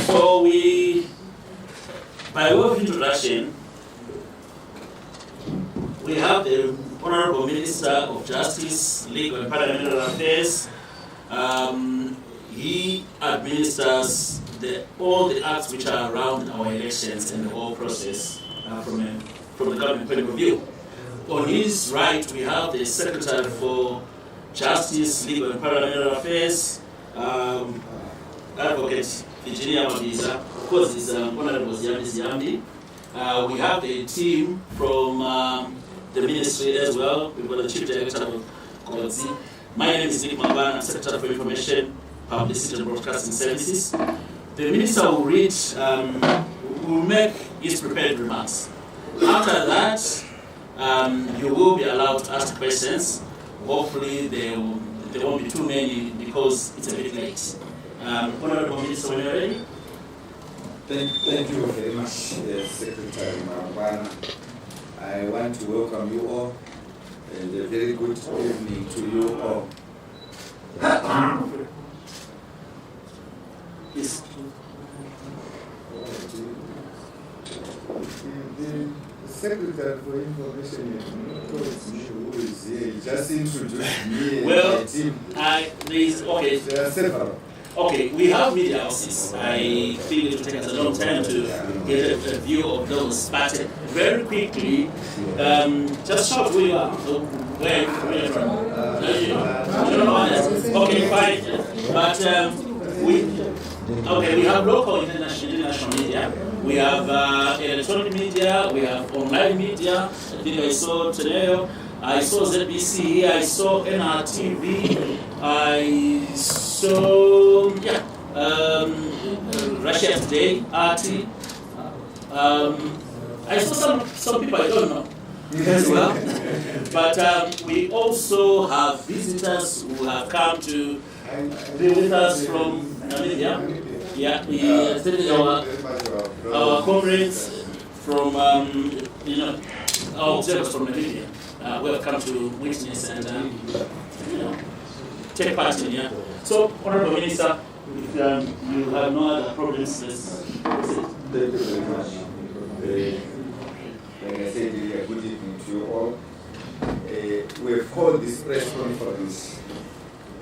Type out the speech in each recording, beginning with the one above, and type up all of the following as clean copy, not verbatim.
So by way of introduction, we have the Honorable Minister of Justice, Legal and Parliamentary Affairs. He administers all the acts which are around our elections and the whole process from the government point of view. On his right, we have the Secretary for Justice, Legal and Parliamentary Affairs, Advocate Virginia Mabiza, of course, is Honorable Ziyambi. We have a team from the ministry as well. We've got the Chief Director of Zim. My name is Zim Gvt. I'm Secretary for Information, Publicity and Broadcasting Services. The Minister will read, will make his prepared remarks. After that, you will be allowed to ask questions. Hopefully, there won't be too many because it's a bit late. Honorable Minister, when you're ready. Thank you very much, Secretary Marwana. I want to welcome you all and a very good evening to you all. Yes. The Secretary for Information who is here, just introduced me well, and my team. Okay. There are several. Okay, we have media houses. I feel it will take us a long time to get a view of those, but very quickly, just shout who you are. So, where are you from? You don't know others. Okay, fine. But we have local, international media. We have electronic media. We have online media. I think I saw Teneo. I saw ZBC. I saw NRTV. I saw Russia Today, RT. I saw some people I don't know as well. But we also have visitors who have come to be with us from Namibia. Yeah, our comrades from our observers from Namibia. We have come to witness and take part in here. So, Honorable Minister, if you have no other problems, let's proceed. Thank you very much. Like I said, good evening to you all. We have called this press conference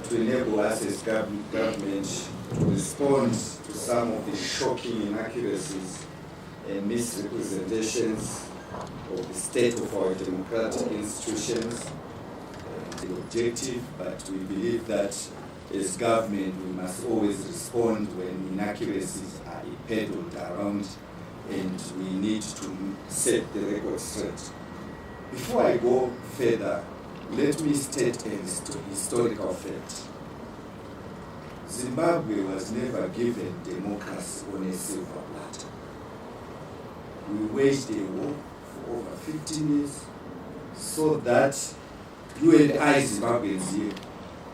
to enable us as government to respond to some of the shocking inaccuracies and misrepresentations of the state of our democratic institutions. The objective, but we believe that as government we must always respond when inaccuracies are peddled around and we need to set the record straight. Before I go further, let me state a historical fact. Zimbabwe was never given democracy on a silver platter. We waged a war for over 15 years so that you and I, Zimbabweans here,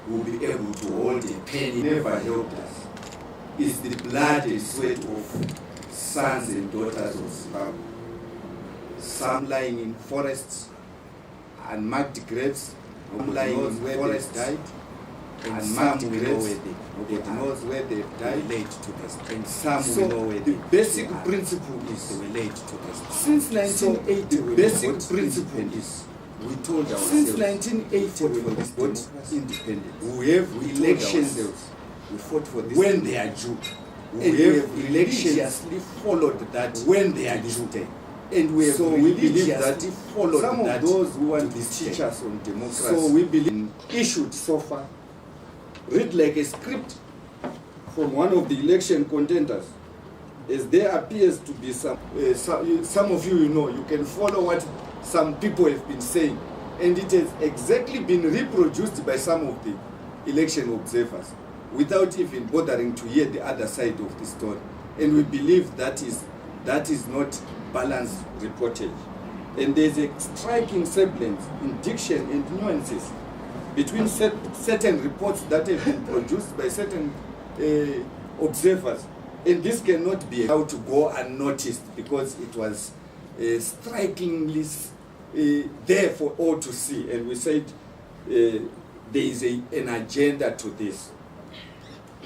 will be able to hold a pen. It never helped us. It's the blood and sweat of sons and daughters of Zimbabwe. Some lying in forests, unmarked graves, some lying in forests, died, and some we know where nobody knows where they've died. And some we know where the basic principle is since 1980. The basic principle is we told ourselves since 1980 when we got independence, we have elections. We fought for this when they are due. We have religiously followed that when they are due. And we have we believe that followed some of those who want to teach us on democracy. So we believe issued so far read like a script from one of the election contenders, as there appears to be some of you know, you can follow what some people have been saying, and it has exactly been reproduced by some of the election observers without even bothering to hear the other side of the story. And we believe that is not balanced reportage. And there's a striking semblance in diction and nuances between certain reports that have been produced by certain observers. And this cannot be allowed to go unnoticed, because it was strikingly there for all to see. And we said there is an agenda to this.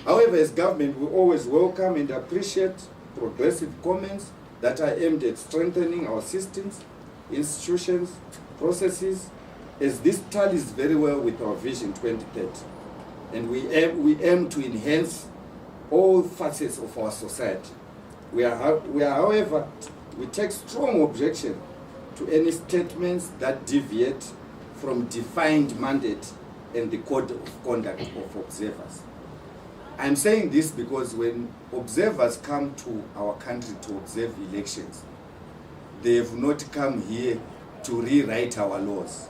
However, as government, we always welcome and appreciate progressive comments that are aimed at strengthening our systems, institutions, processes, as this tallies very well with our Vision 2030. And we aim to enhance all facets of our society. We are, however, we take strong objection to any statements that deviate from defined mandate and the code of conduct of observers. I'm saying this because when observers come to our country to observe elections, they have not come here to rewrite our laws.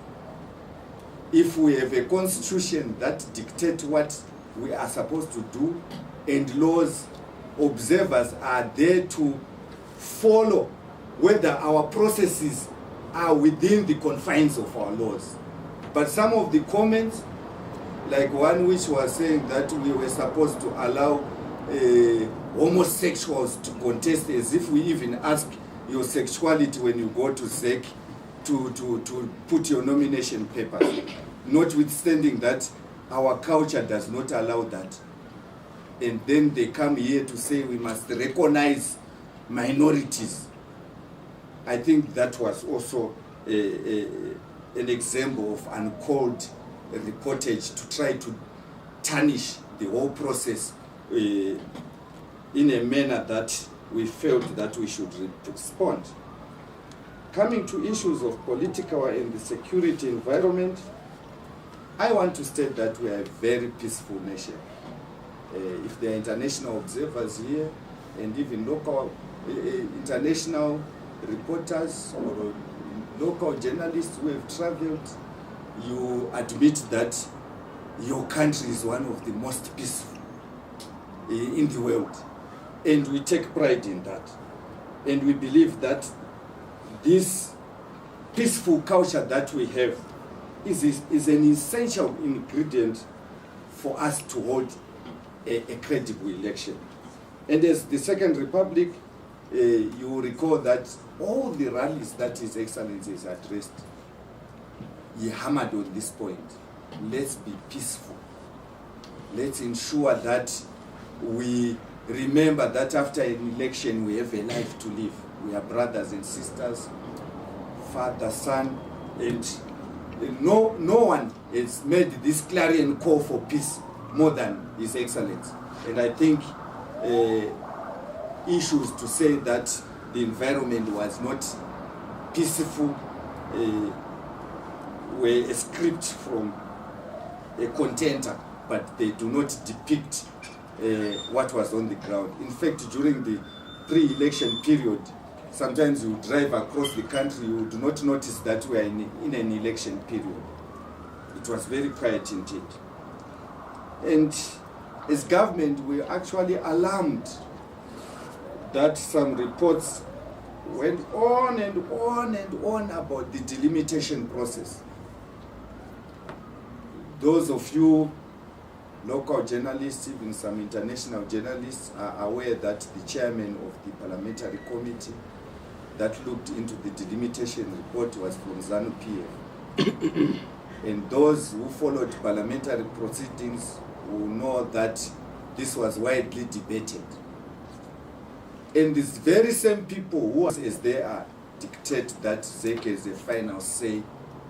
If we have a constitution that dictates what we are supposed to do, and laws, observers are there to follow whether our processes are within the confines of our laws. But some of the comments, like one which was saying that we were supposed to allow homosexuals to contest, as if we even ask your sexuality when you go to SEC to put your nomination papers, notwithstanding that our culture does not allow that. And then they come here to say we must recognize minorities. I think that was also an example of uncalled reportage to try to tarnish the whole process in a manner that we felt that we should respond. Coming to issues of political and the security environment, I want to state that we are a very peaceful nation. If there are international observers here and even local international reporters or local journalists who have traveled, you admit that your country is one of the most peaceful in the world. And we take pride in that. And we believe that this peaceful culture that we have is an essential ingredient for us to hold a credible election. And as the Second Republic, you recall that all the rallies that His Excellency has addressed, he hammered on this point. Let's be peaceful. Let's ensure that we remember that after an election we have a life to live. We are brothers and sisters, father, son, and no one has made this clarion call for peace more than His Excellency. And I think issues to say that the environment was not peaceful were a script from a contender, but they do not depict what was on the ground. In fact, during the pre-election period, sometimes you drive across the country, you do not notice that we are in an election period. It was very quiet indeed. And as government, we are actually alarmed that some reports went on and on and on about the delimitation process. Those of you local journalists, even some international journalists, are aware that the chairman of the parliamentary committee that looked into the delimitation report was from ZANU-PF. And those who followed parliamentary proceedings will know that this was widely debated. And these very same people who, as they are, dictate that ZEC has a final say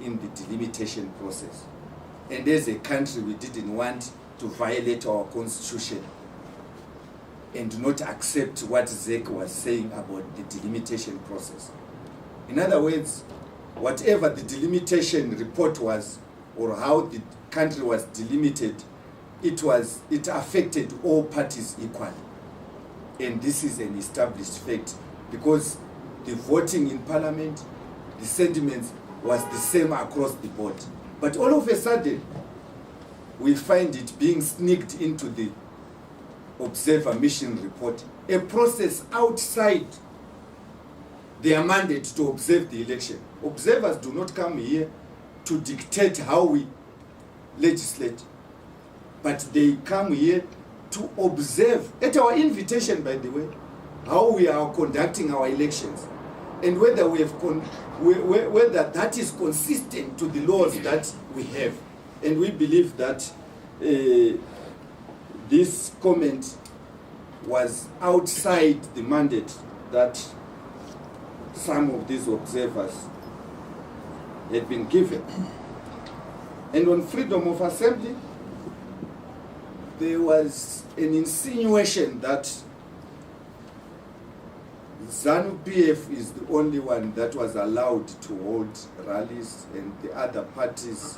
in the delimitation process. And as a country, we didn't want to violate our constitution and not accept what ZEC was saying about the delimitation process. In other words, whatever the delimitation report was, or how the country was delimited, it affected all parties equally. And this is an established fact, because the voting in parliament, the sentiments was the same across the board. But all of a sudden, we find it being sneaked into the observer mission report, a process outside their mandate to observe the election. Observers do not come here to dictate how we legislate, but they come here to observe, at our invitation by the way, how we are conducting our elections, and whether we have whether that is consistent to the laws that we have. And we believe that this comment was outside the mandate that some of these observers had been given. And on freedom of assembly, there was an insinuation that ZANU-PF is the only one that was allowed to hold rallies, and the other parties,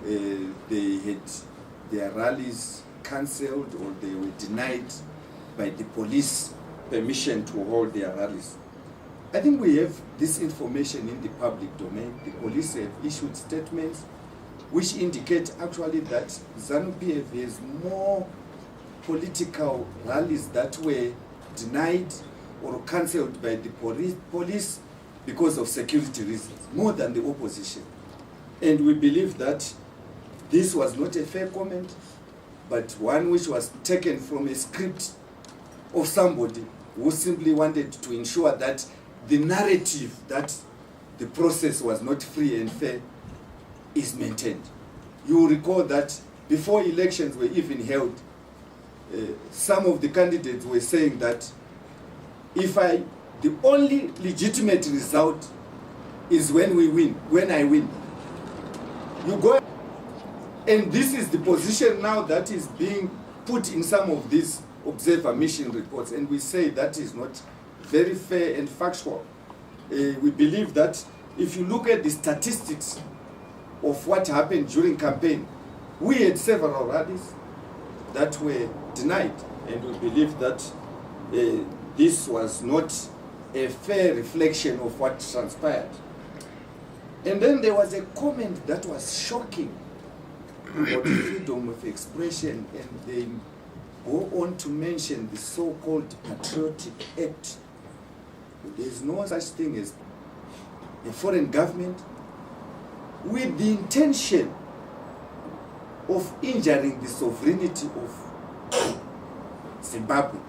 they had their rallies cancelled, or they were denied by the police permission to hold their rallies. I think we have this information in the public domain. The police have issued statements which indicate actually that ZANU-PF has more political rallies that were denied or cancelled by the police because of security reasons, more than the opposition. And we believe that this was not a fair comment, but one which was taken from a script of somebody who simply wanted to ensure that the narrative that the process was not free and fair is maintained. You will recall that before elections were even held, some of the candidates were saying that the only legitimate result is when we win, when I win. You go, and this is the position now that is being put in some of these observer mission reports, and we say that is not very fair and factual. We believe that if you look at the statistics of what happened during campaign, we had several rallies that were denied, and we believe that this was not a fair reflection of what transpired. And then there was a comment that was shocking about freedom of expression, and they go on to mention the so-called Patriotic Act. There is no such thing as a foreign government with the intention of injuring the sovereignty of Zimbabwe,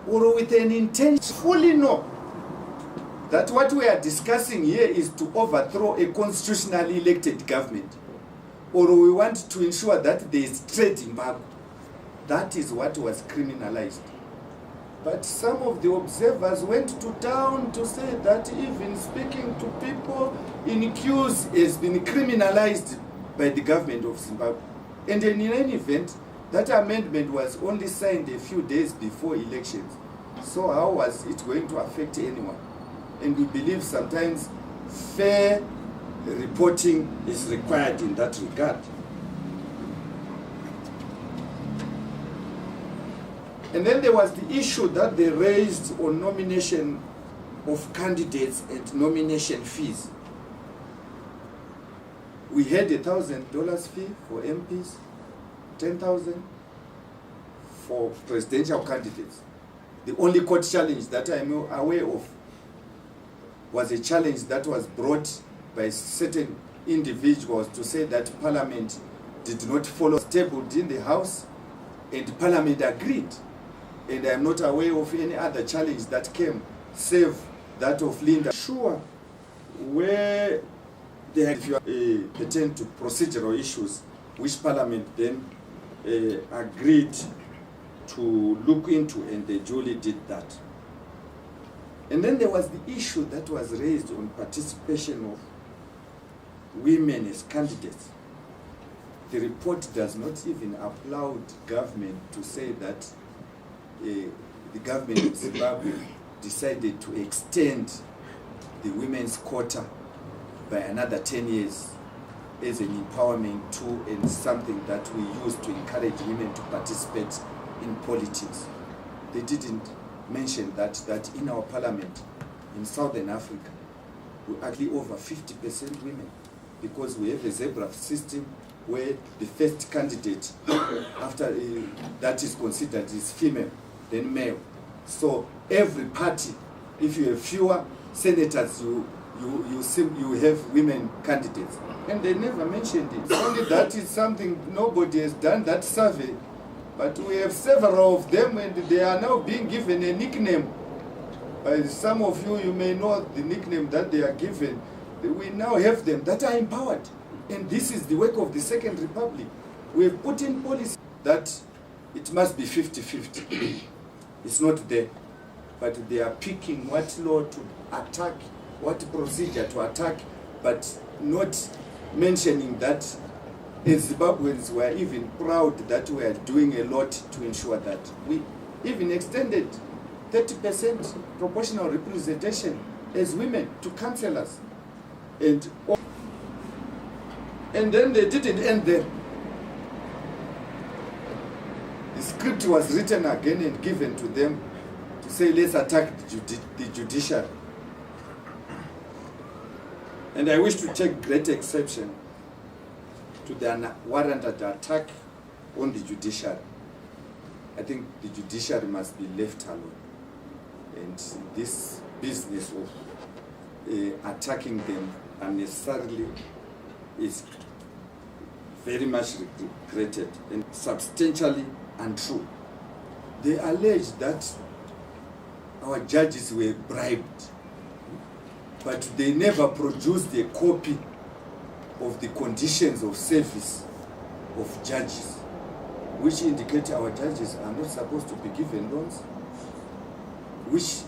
or with an intention fully know that what we are discussing here is to overthrow a constitutionally elected government, or we want to ensure that there is trade embargo. That is what was criminalized. But some of the observers went to town to say that even speaking to people in queues has been criminalized by the government of Zimbabwe. And in any event, that amendment was only signed a few days before elections. So how was it going to affect anyone? And we believe sometimes fair reporting is required in that regard. And then there was the issue that they raised on nomination of candidates and nomination fees. We had $1,000 fee for MPs, $10,000 for presidential candidates. The only court challenge that I'm aware of was a challenge that was brought by certain individuals to say that Parliament did not follow tabled in the House, and Parliament agreed. And I'm not aware of any other challenge that came, save that of Linda. Sure, where if you pertain to procedural issues, which Parliament then agreed to look into, and they duly did that. And then there was the issue that was raised on participation of women as candidates. The report does not even applaud government to say that the government of Zimbabwe decided to extend the women's quota by another 10 years as an empowerment tool and something that we use to encourage women to participate in politics. They didn't mention that in our parliament in Southern Africa, we're actually over 50% women, because we have a zebra system where the first candidate after that is considered is female, then male. So every party, if you have fewer senators, you have women candidates. And they never mentioned it. Only that is something nobody has done that survey. But we have several of them, and they are now being given a nickname. Some of you may know the nickname that they are given. We now have them that are empowered. And this is the work of the Second Republic. We have put in policy that it must be 50-50. It's not there. But they are picking what law to attack, what procedure to attack, but not mentioning that as Zimbabweans were even proud that we are doing a lot to ensure that. We even extended 30% proportional representation as women to councillors. And then they didn't end there. The script was written again and given to them to say, let's attack the judiciary. And I wish to take great exception to the warranted attack on the judiciary. I think the judiciary must be left alone. And this business of attacking them unnecessarily is very much regretted and substantially untrue. They allege that our judges were bribed, but they never produced a copy of the conditions of service of judges, which indicate our judges are not supposed to be given loans, which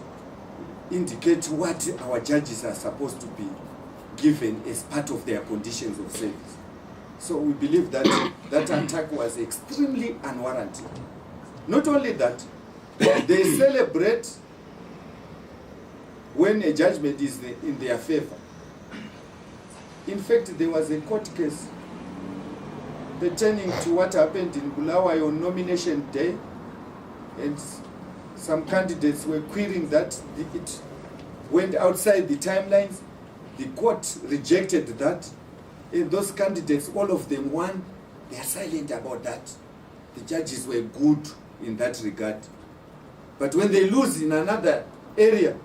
indicate what our judges are supposed to be given as part of their conditions of service. So we believe that that attack was extremely unwarranted. Not only that, they celebrate when a judgment is in their favor. In fact, there was a court case pertaining to what happened in Bulawayo on nomination day, and some candidates were querying that it went outside the timelines. The court rejected that, and those candidates, all of them won. They are silent about that. The judges were good in that regard. But when they lose in another area,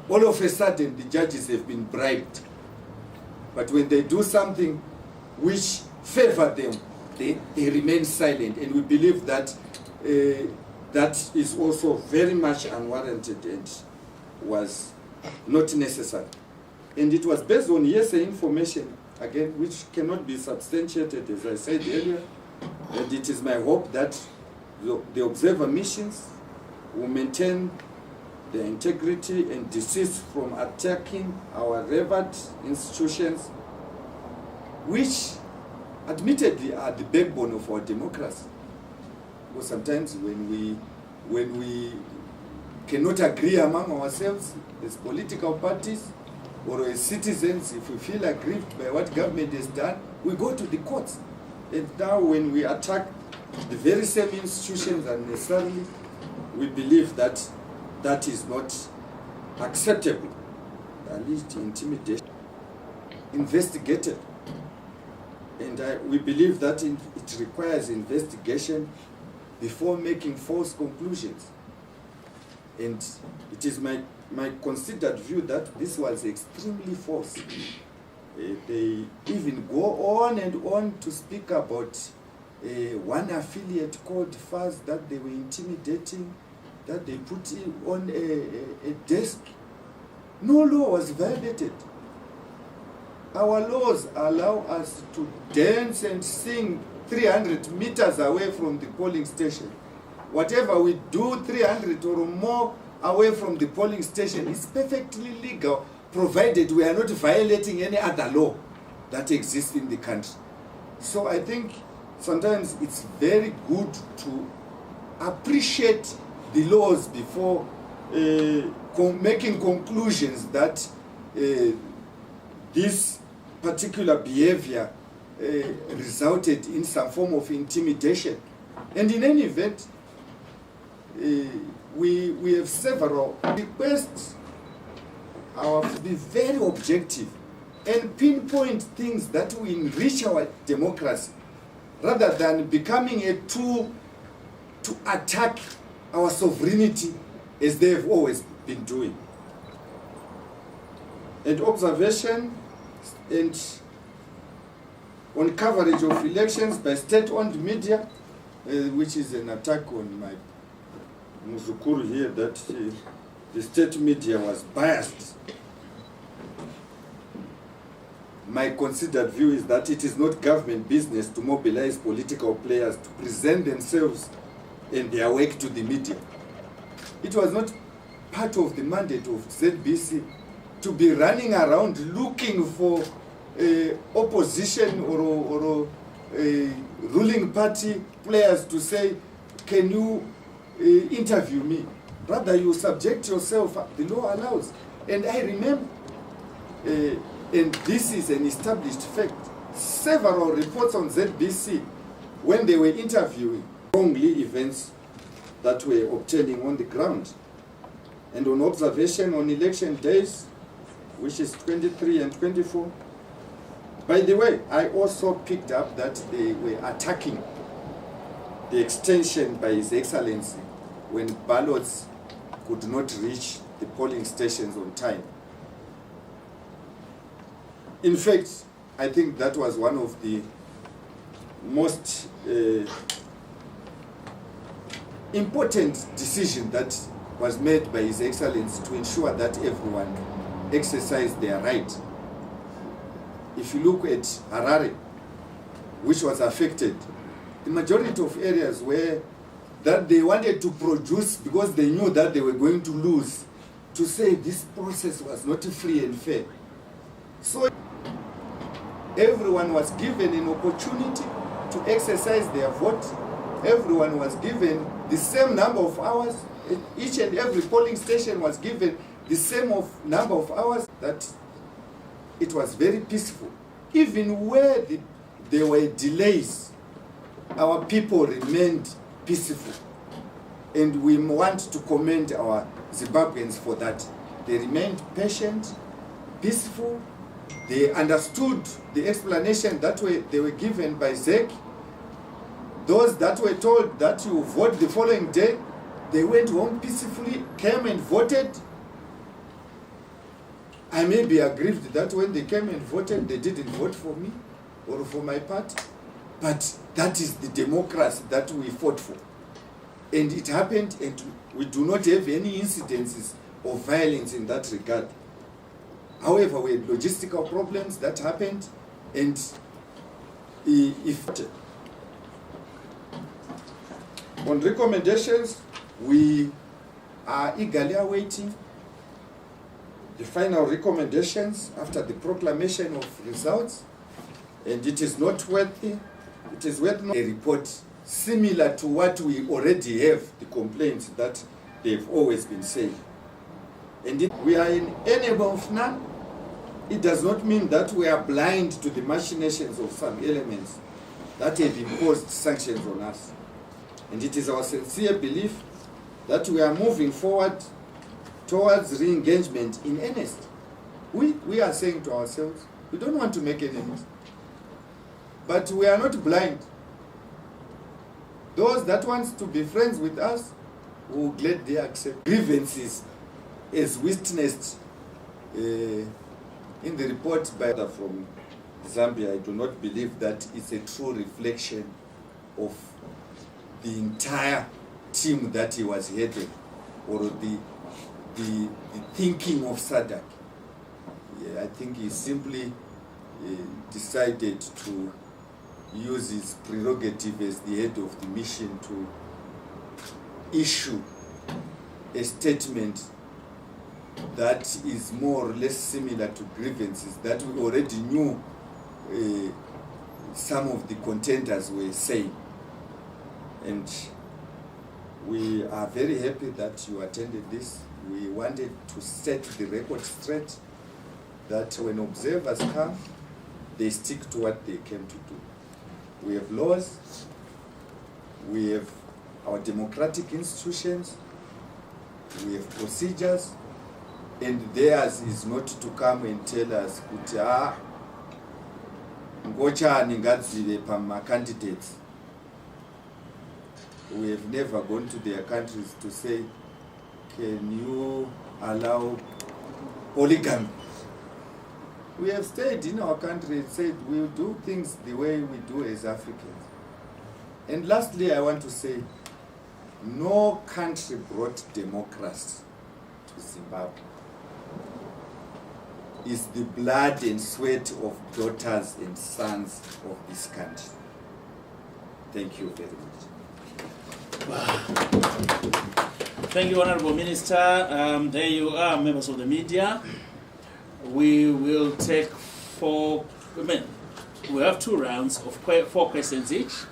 all of a sudden the judges have been bribed. But when they do something which favor them, they remain silent. And we believe that that is also very much unwarranted and was not necessary. And it was based on hearsay information, again, which cannot be substantiated, as I said earlier. And it is my hope that the observer missions will maintain their integrity and desist from attacking our revered institutions, which admittedly are the backbone of our democracy. Because sometimes when we cannot agree among ourselves as political parties or as citizens, if we feel aggrieved by what government has done, we go to the courts. And now when we attack the very same institutions unnecessarily, we believe that that is not acceptable. At least intimidation investigated. And we believe that it requires investigation before making false conclusions. And it is my considered view that this was extremely false. They even go on and on to speak about one affiliate called FAS that they were intimidating, that they put on a desk. No law was violated. Our laws allow us to dance and sing 300 meters away from the polling station. Whatever we do 300 or more away from the polling station is perfectly legal, provided we are not violating any other law that exists in the country. So I think sometimes it's very good to appreciate the laws before making conclusions that this particular behavior resulted in some form of intimidation. And in any event, we have several requests to be very objective and pinpoint things that will enrich our democracy, rather than becoming a tool to attack our sovereignty as they have always been doing. And observation and on coverage of elections by state-owned media, which is an attack on my Muzukuru here, that the state media was biased. My considered view is that it is not government business to mobilize political players to present themselves and their work to the media. It was not part of the mandate of ZBC to be running around looking for opposition or ruling party players to say, can you interview me? Rather, you subject yourself, the law allows. And I remember, and this is an established fact, several reports on ZBC when they were interviewing wrongly events that were obtaining on the ground. And on observation on election days, which is 23 and 24. By the way, I also picked up that they were attacking the extension by His Excellency when ballots could not reach the polling stations on time. In fact, I think that was one of the most important decisions that was made by His Excellency to ensure that everyone exercised their right. If you look at Harare, which was affected, the majority of areas where that they wanted to produce because they knew that they were going to lose, to say this process was not free and fair. So everyone was given an opportunity to exercise their vote. Everyone was given the same number of hours. Each and every polling station was given the same number of hours. That it was very peaceful. Even where there were delays, our people remained peaceful. And we want to commend our Zimbabweans for that. They remained patient, peaceful. They understood the explanation that they were given by ZEC. Those that were told that you vote the following day, they went home peacefully, came and voted. I may be aggrieved that when they came and voted, they didn't vote for me or for my party. But that is the democracy that we fought for. And it happened, and we do not have any incidences of violence in that regard. However, we had logistical problems that happened, and if on recommendations, we are eagerly awaiting the final recommendations after the proclamation of results, and it is noteworthy, it is worth a report similar to what we already have, the complaints that they've always been saying. And if we are in enable of none, it does not mean that we are blind to the machinations of some elements that have imposed sanctions on us. And it is our sincere belief that we are moving forward towards re-engagement in earnest. We are saying to ourselves, we don't want to make enemies. But we are not blind. Those that want to be friends with us will gladly accept grievances, as witnessed in the report from Zambia. I do not believe that it's a true reflection of the entire team that he was heading, or the thinking of SADC. Yeah, I think he's simply decided to use his prerogative as the head of the mission to issue a statement that is more or less similar to grievances that we already knew some of the contenders were saying. And we are very happy that you attended this. We wanted to set the record straight that when observers come, they stick to what they came to do. We have laws, we have our democratic institutions, we have procedures, and theirs is not to come and tell us, ngochani ngadzive pama candidates. We have never gone to their countries to say, can you allow polygamy? We have stayed in our country and said we'll do things the way we do as Africans. And lastly, I want to say, no country brought democracy to Zimbabwe. It's the blood and sweat of daughters and sons of this country. Thank you very much. Wow. Thank you, Honorable Minister. There you are, members of the media. We will take we have 2 rounds of 4 questions each.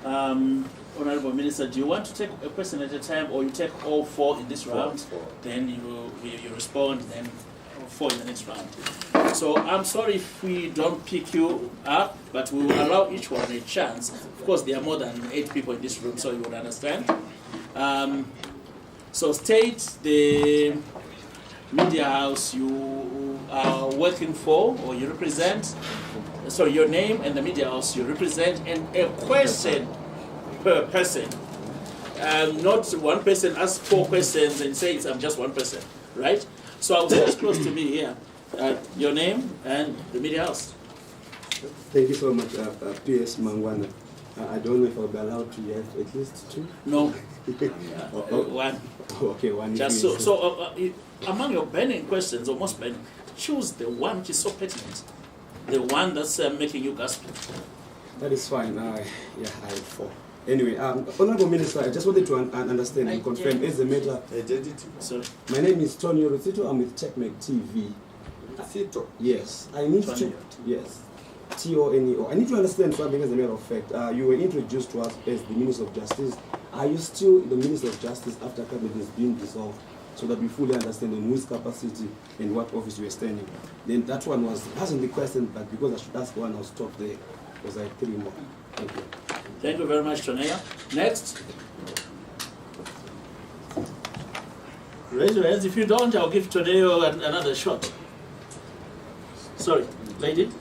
Honorable Minister, do you want to take a question at a time, or you take all 4 in this round? 4. Then you respond, then 4 in the next round. So I'm sorry if we don't pick you up, but we will allow each one a chance. Of course, there are more than 8 people in this room, so you would understand. So state the media house you are working for or you represent, sorry, your name and the media house you represent, and a question per person. Not one person asks 4 questions and says I'm just one person, right? So I'll say it's close to me here. Your name and the media house. Thank you so much, P.S. Mangwana. I don't know if I'll be allowed to have at least 2. No. 1. Okay, 1. Just so among your burning questions, or most burning, choose the one which is so pertinent, the one that's making you gasp. That is fine. Yeah, I have 4. Anyway, Honorable Minister, I just wanted to understand and confirm as a matter. Sorry. My name is Tony Rosito. I'm with Checkmate TV. Sito. Yes, I need to. Yes, T-O-N-E-O. I need to understand something as a matter of fact. You were introduced to us as the Minister of Justice. Are you still the Minister of Justice after Cabinet has been dissolved, so that we fully understand in whose capacity and what office you are standing? Then that one wasn't the question, but because I should ask one, I'll stop there because I have 3 more. Thank you. Thank you very much, Tonea. Next. Raise your hands. If you don't, I'll give Tonea another shot. Sorry, lady.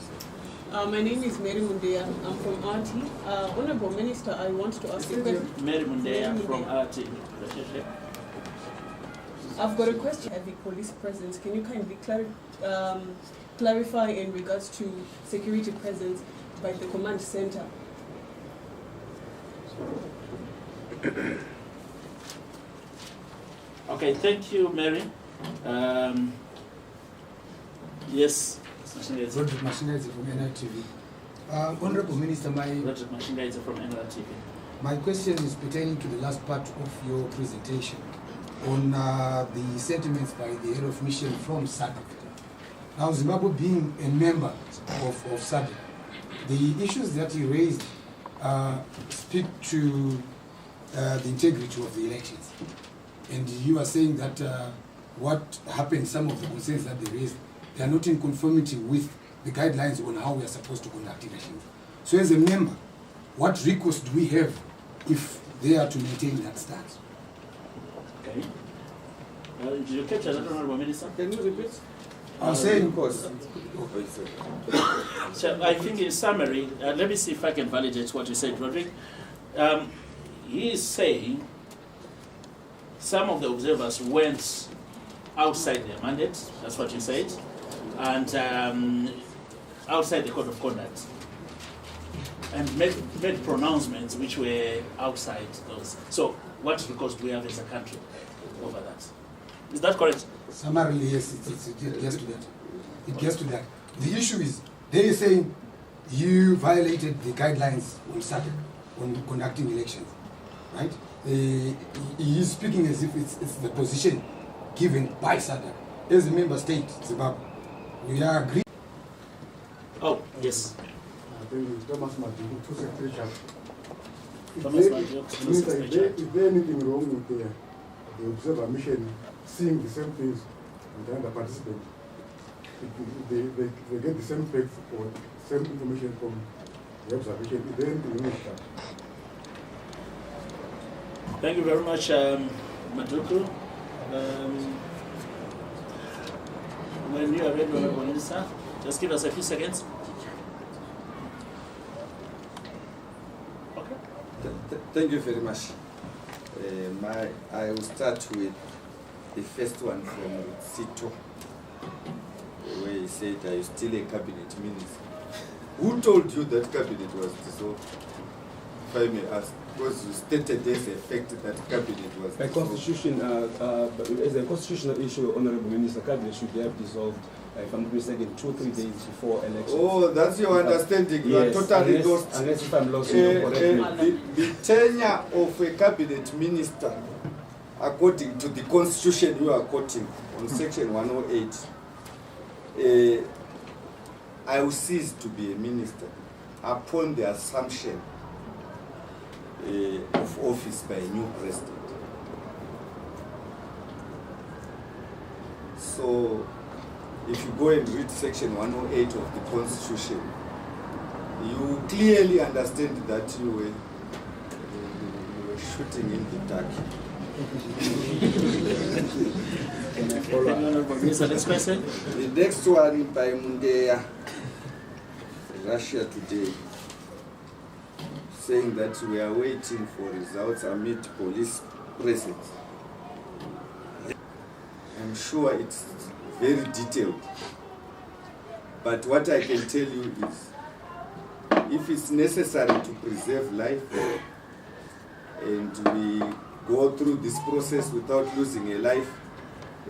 My name is Mary Mundea. I'm from RT. Honorable Minister, I want to ask a question. Mary Mundea from RT. I've got a question. Heavy police presence. Can you kindly clarify in regards to security presence by the command center? Okay, thank you, Mary. Yes. Roderick Mashingaidze from NRTV. Honorable Minister, Roderick Mashingaidze from NRTV. My question is pertaining to the last part of your presentation on the sentiments by the head of mission from SADC. Now, Zimbabwe being a member of SADC, the issues that he raised speak to the integrity of the elections. And you are saying that what happened, some of the concerns that they raised, they are not in conformity with the guidelines on how we are supposed to conduct elections. So as a member, what recourse do we have if they are to maintain that stance? Okay. Did you capture that, Honorable Minister? Can you repeat? I'm saying, so I think in summary, let me see if I can validate what you said, Roderick. He is saying some of the observers went outside their mandate, that's what you said, and outside the code of conduct, and made pronouncements which were outside those. So what recourse do we have as a country over that? Is that correct? Summarily, yes, it gets to that. It gets to that. The issue is, They saying you violated the guidelines on SADC on conducting elections, right? He is speaking as if it's the position given by SADC. As a member state, Zimbabwe, we are agreed. Oh, yes. Thomas Madu, two secretary general. Thomas Madu, Is there anything wrong with the observer mission seeing the same things with the other participants? They get the same facts or same information from the observation. Is there anything wrong with that? Thank you very much, Maduku. When you are ready, Honorable Minister, just give us a few seconds. Okay. Thank you very much. I will start with the first one from Sito, where he said, "Are you still a cabinet minister?" Who told you that cabinet was dissolved? If I may ask, because you stated as a fact that cabinet was By dissolved. constitution, as a constitutional issue, Honorable Minister, cabinet should have dissolved, if I'm not mistaken, 2 or 3 days before elections. Oh, that's your understanding. You are totally lost. Unless if I'm lost, you correct me. The tenure of a cabinet minister, according to the constitution you are quoting on section 108, I will cease to be a minister upon the assumption of office by a new president. So, if you go and read section 108 of the Constitution, you clearly understand that you were shooting in the dark. Next question. The next one by Mundeya, Russia Today, saying that we are waiting for results amid police presence. I'm sure it's very detailed, but what I can tell you is, if it's necessary to preserve life and we go through this process without losing a life,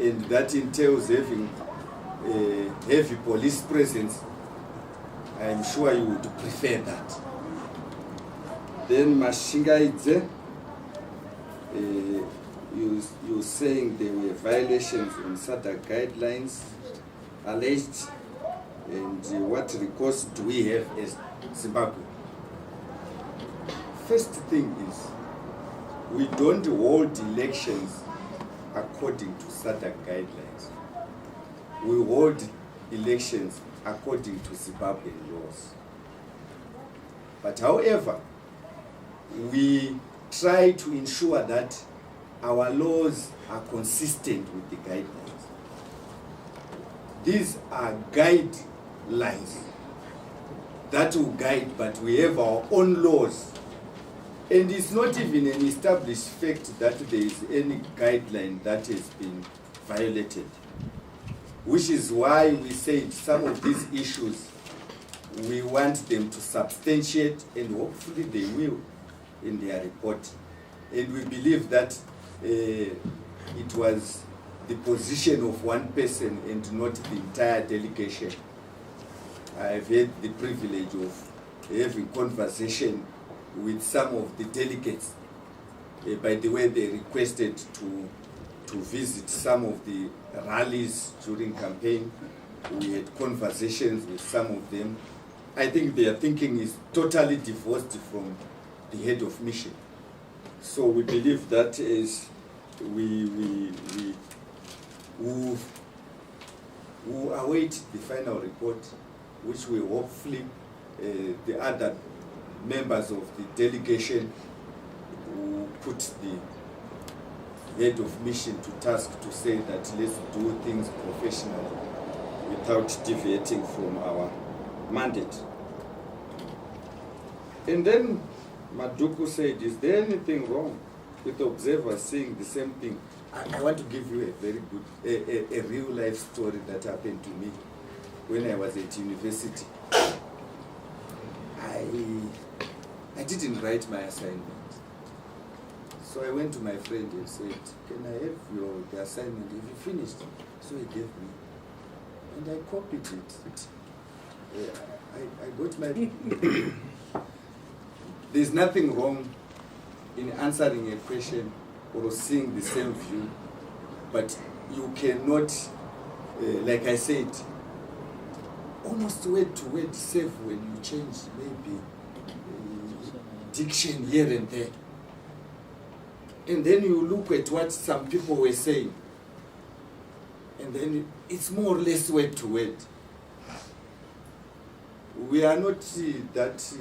and that entails having a heavy police presence, I'm sure you would prefer that. Then Mashingaidze, you're saying there were violations on SADC guidelines alleged, and what recourse do we have as Zimbabwe? First thing is, we don't hold elections according to SADC guidelines. We hold elections according to Zimbabwean laws. But however, we try to ensure that our laws are consistent with the guidelines. These are guidelines that will guide, but we have our own laws. And it's not even an established fact that there is any guideline that has been violated, which is why we said some of these issues we want them to substantiate, and hopefully they will in their report. And we believe that it was the position of one person and not the entire delegation. I've had the privilege of having conversation with some of the delegates. By the way, they requested to visit some of the rallies during campaign. We had conversations with some of them. I think their thinking is totally divorced from the head of mission. So we believe that is we will await the final report, which will hopefully the other members of the delegation will put the head of mission to task to say that let's do things professionally without deviating from our mandate. And then Maduku said, is there anything wrong with observers saying the same thing? I want to give you a very good, a real life story that happened to me when I was at university. I didn't write my assignment. So I went to my friend and said, can I have the assignment? Have you finished? So he gave me. And I copied it. I got my... There's nothing wrong in answering a question or seeing the same view, but you cannot, like I said, almost word to word save when you change maybe diction here and there. And then you look at what some people were saying, and then it's more or less word to word. We are not that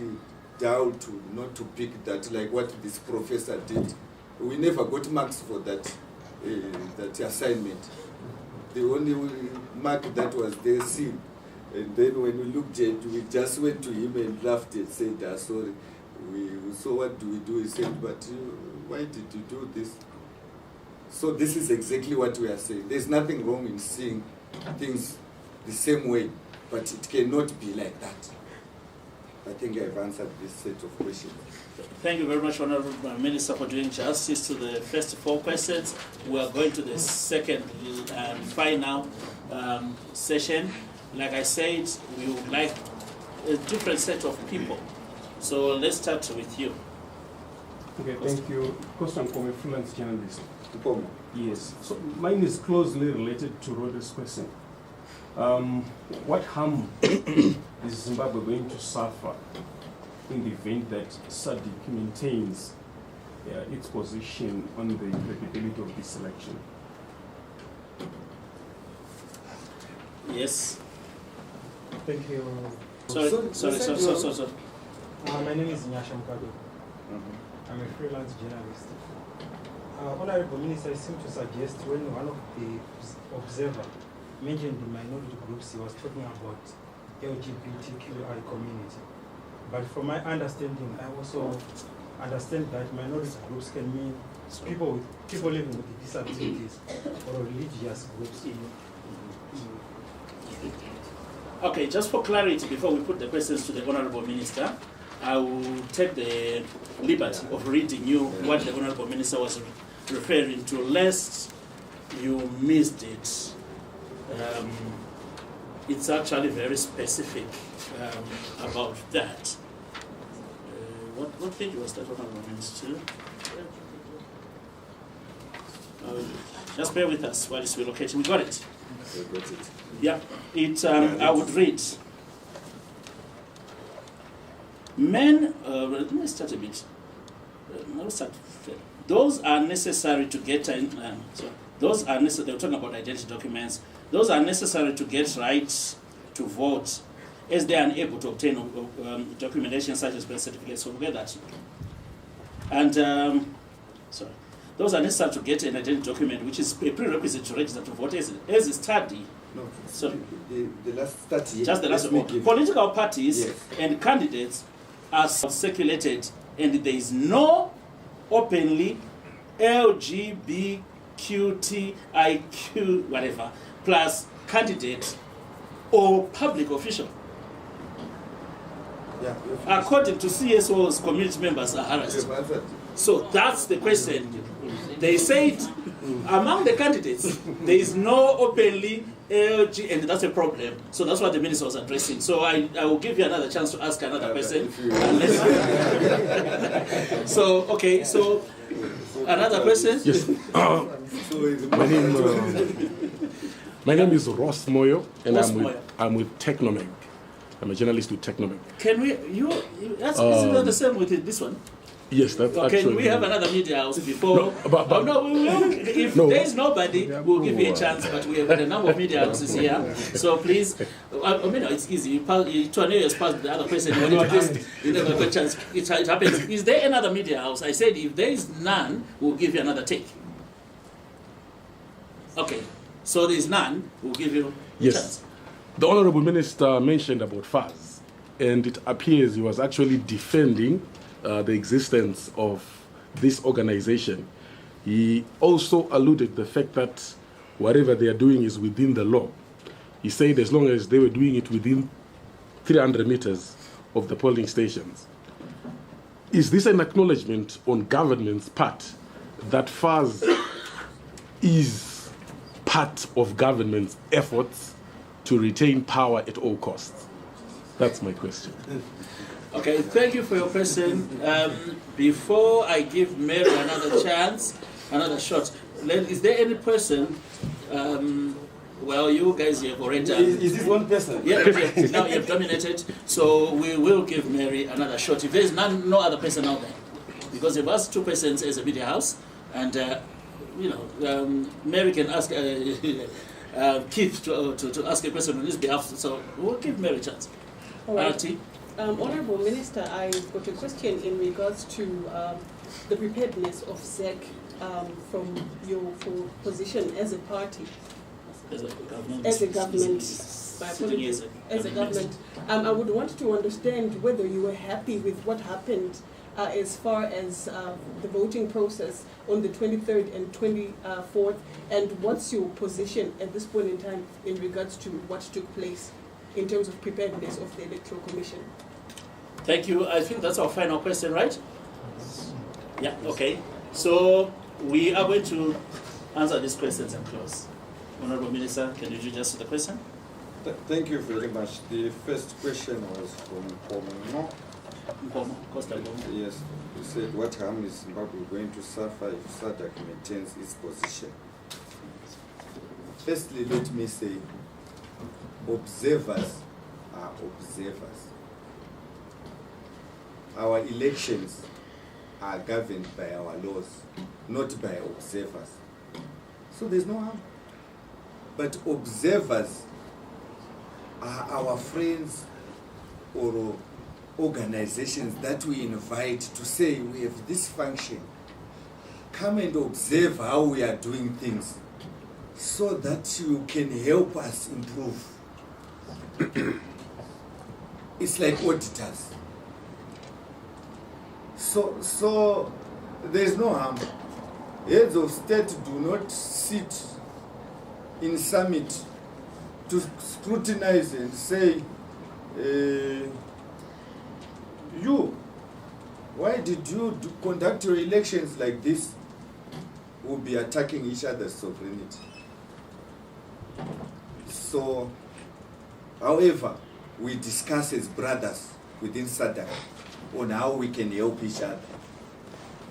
down to not to pick that, like what this professor did. We never got marks for that that assignment. The only mark that was there, Zim. And then when we looked at it, we just went to him and laughed and said, sorry. So what do we do? He said, but why did you do this? So this is exactly what we are saying. There's nothing wrong in seeing things the same way, but it cannot be like that. I think I've answered this set of questions. Thank you very much, Honorable Minister, for doing justice to the first 4 questions. We are going to the second and final session. Like I said, we would like a different set of people. So let's start with you. Okay, thank you. Question from a freelance journalist. Pomo. Yes. So mine is closely related to Rhoda's question. What harm is Zimbabwe going to suffer in the event that SADC maintains its position on the credibility of this election? Yes. Thank you. Sorry. My name is Nyasha Mkabe. I'm a freelance journalist. Honorable Minister, I seem to suggest when one of the observers mentioned the minority groups, he was talking about LGBTQI community. But from my understanding, I also understand that minority groups can mean people living with disabilities or religious groups. Okay, just for clarity, before we put the questions to the Honorable Minister, I will take the liberty of reading you what the Honorable Minister was referring to, lest you missed it. It's actually very specific about that. What page was that, Honorable Minister? Just bear with us while it's relocating. We got it. Yeah, I would read. Men, let me start a bit. Those are necessary to get those are necessary. They were talking about identity documents. Those are necessary to get rights to vote, as they are unable to obtain documentation such as birth certificates. So we get that. And those are necessary to get an identity document, which is a prerequisite to register to vote as a study. No, sorry. The last study. Just the last one. Political parties and candidates are circulated, and there is no openly LGBTQIQ whatever plus candidate or public official. Yeah, according to CSO's, community members are harassed. So that's the question. They said among the candidates there is no openly LG, and that's a problem. So that's what the minister was addressing. So I will give you another chance to ask another question. So another question? Yes. My name is Ross Moyo, and I'm with Technomeg. I'm a journalist with Technomeg. Can we? That's isn't the same with this one? Yes, that's actually. Can we have another media house before? No, we will. If there is nobody, we'll give you a chance. But we have a number of media houses here, so please. I mean, it's easy. You has passed the other person. You need to ask. You never got a chance. It happens. Is there another media house? I said if there is none, we'll give you another take. Okay, so there is none. We'll give you a chance. The Honourable Minister mentioned about FAS, and it appears he was actually defending the existence of this organization. He also alluded to the fact that whatever they are doing is within the law. He said as long as they were doing it within 300 meters of the polling stations. Is this an acknowledgement on government's part that FAS is part of government's efforts to retain power at all costs? That's my question. Okay, thank you for your question. Before I give Mary another chance, another shot, is there any person? Well, you guys have already done. Is this one person? Yeah, now you've dominated, so we will give Mary another shot. If there's no other person out there, because you've asked 2 persons as a media house, and Mary can ask Keith to ask a question on his behalf, so we'll give Mary a chance. All right. Artie? Honorable Minister, I've got a question in regards to the preparedness of ZEC from your position as a party. As a government. As a government. I would want to understand whether you were happy with what happened as far as the voting process on the 23rd and 24th, and what's your position at this point in time in regards to what took place in terms of preparedness of the Electoral Commission? Thank you. I think that's our final question, right? Yeah, okay. So we are going to answer these questions and close. Honorable Minister, can you just the question? Thank you very much. The first question was from Pomo. Costa. Yes, he said, what harm is Zimbabwe going to suffer if SADC maintains its position? Firstly, let me say, observers are observers. Our elections are governed by our laws, not by observers. So there's no harm. But observers are our friends or organizations that we invite to say, we have this function. Come and observe how we are doing things so that you can help us improve. It's like auditors. So there's no harm. Heads of state do not sit in summit to scrutinize and say, why did you conduct your elections like this? We'll be attacking each other's sovereignty. So, however, we discuss as brothers within SADC on how we can help each other.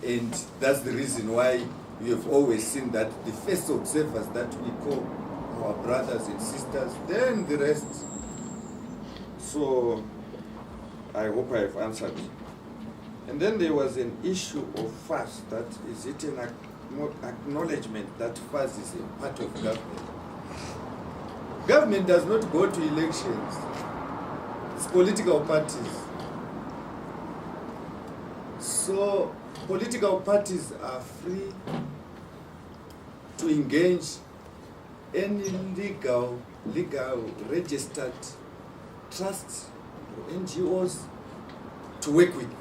And that's the reason why we have always seen that the first observers that we call our brothers and sisters, then the rest. So, I hope I have answered. And then there was an issue of FAS, that is it an acknowledgement that FAS is a part of government. Government does not go to elections. It's political parties. So political parties are free to engage any legal registered trusts or NGOs to work with,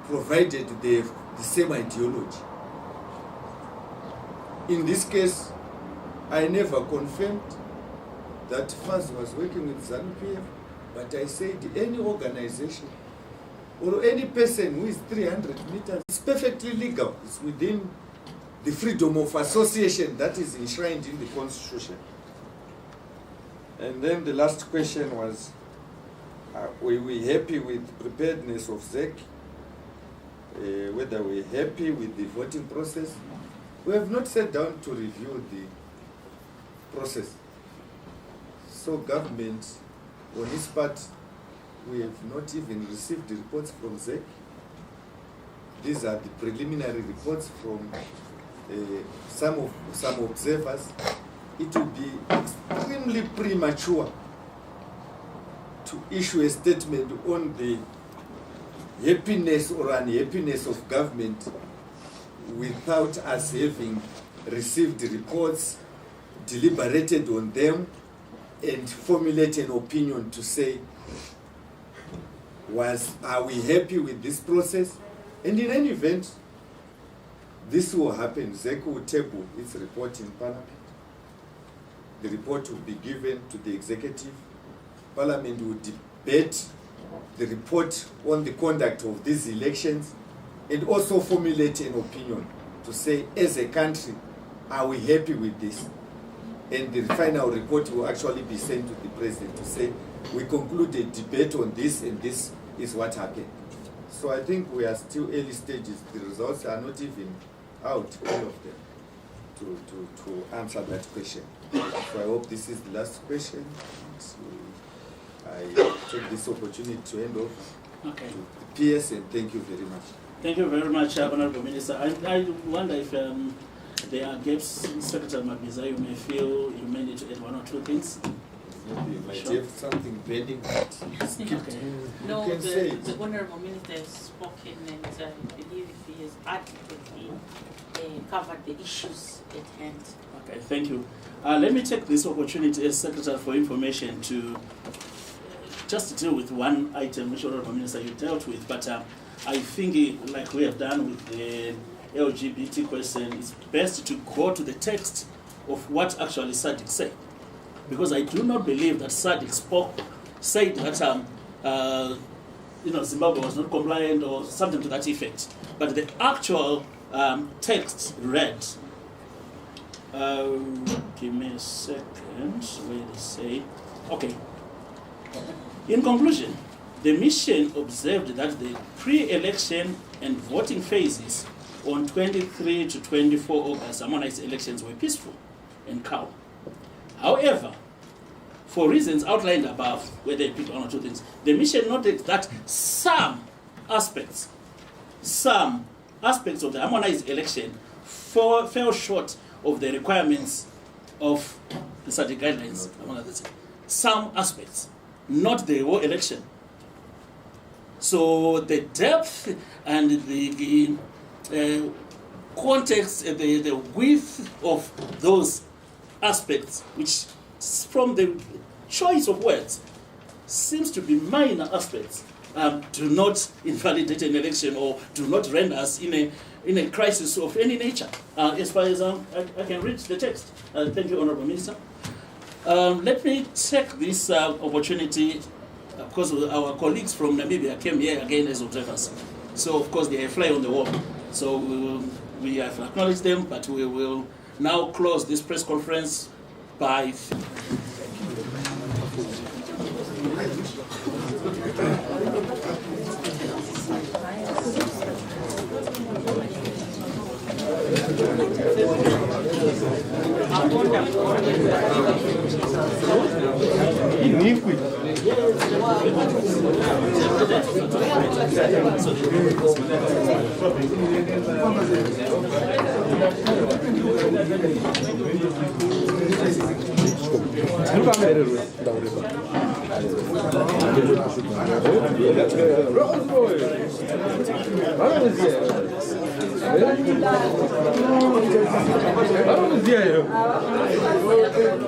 provided they have the same ideology. In this case, I never confirmed that FAS was working with ZANU-PF, but I said any organization or any person who is 300 meters, it's perfectly legal. It's within the freedom of association that is enshrined in the Constitution. And then the last question was, were we happy with preparedness of ZEC? Whether we're happy with the voting process? We have not sat down to review the process. So government, on its part, we have not even received the reports from ZEC. These are the preliminary reports from some observers. It would be extremely premature to issue a statement on the happiness or unhappiness of government without us having received reports, deliberated on them, and formulate an opinion to say, are we happy with this process? And in any event, this will happen. ZEC will table its report in Parliament. The report will be given to the executive. Parliament will debate the report on the conduct of these elections and also formulate an opinion to say, as a country, are we happy with this? And the final report will actually be sent to the president to say, we concluded debate on this, and this is what happened. So I think we are still early stages. The results are not even out, all of them, to answer that question. So I hope this is the last question. So I take this opportunity to hand over Okay. to the PS, and thank you very much. Thank you very much, Honorable Minister. I wonder if there are gaps, Secretary Mabiza, you may feel you may need to add one or two things. Maybe you might Sure. have something pending, but Okay. No, you can say the it. Honourable Minister has spoken, and I believe he has adequately covered the issues at hand. Okay, thank you. Let me take this opportunity as Secretary for Information to just deal with one item which Honourable Minister you dealt with, but I think like we have done with the LGBT question, it's best to go to the text of what actually SADC said. Because I do not believe that SADC said that Zimbabwe was not compliant or something to that effect. But the actual text read, give me a second, where they say, okay. In conclusion, the mission observed that the pre-election and voting phases on 23 to 24 August harmonized elections were peaceful and calm. However, for reasons outlined above, where they pick one or two things, the mission noted that some aspects of the harmonized election fell short of the requirements of the SADC guidelines, among others. Some aspects, not the whole election. So the depth and the context, the width of those aspects, which from the choice of words seems to be minor aspects, do not invalidate an election or do not render us in a crisis of any nature. As far as I can read the text. Thank you, Honourable Minister. Let me take this opportunity, because our colleagues from Namibia came here again as observers. So, of course, they are a fly on the wall. So we have acknowledged them, but we will now close this press conference by... Vamos,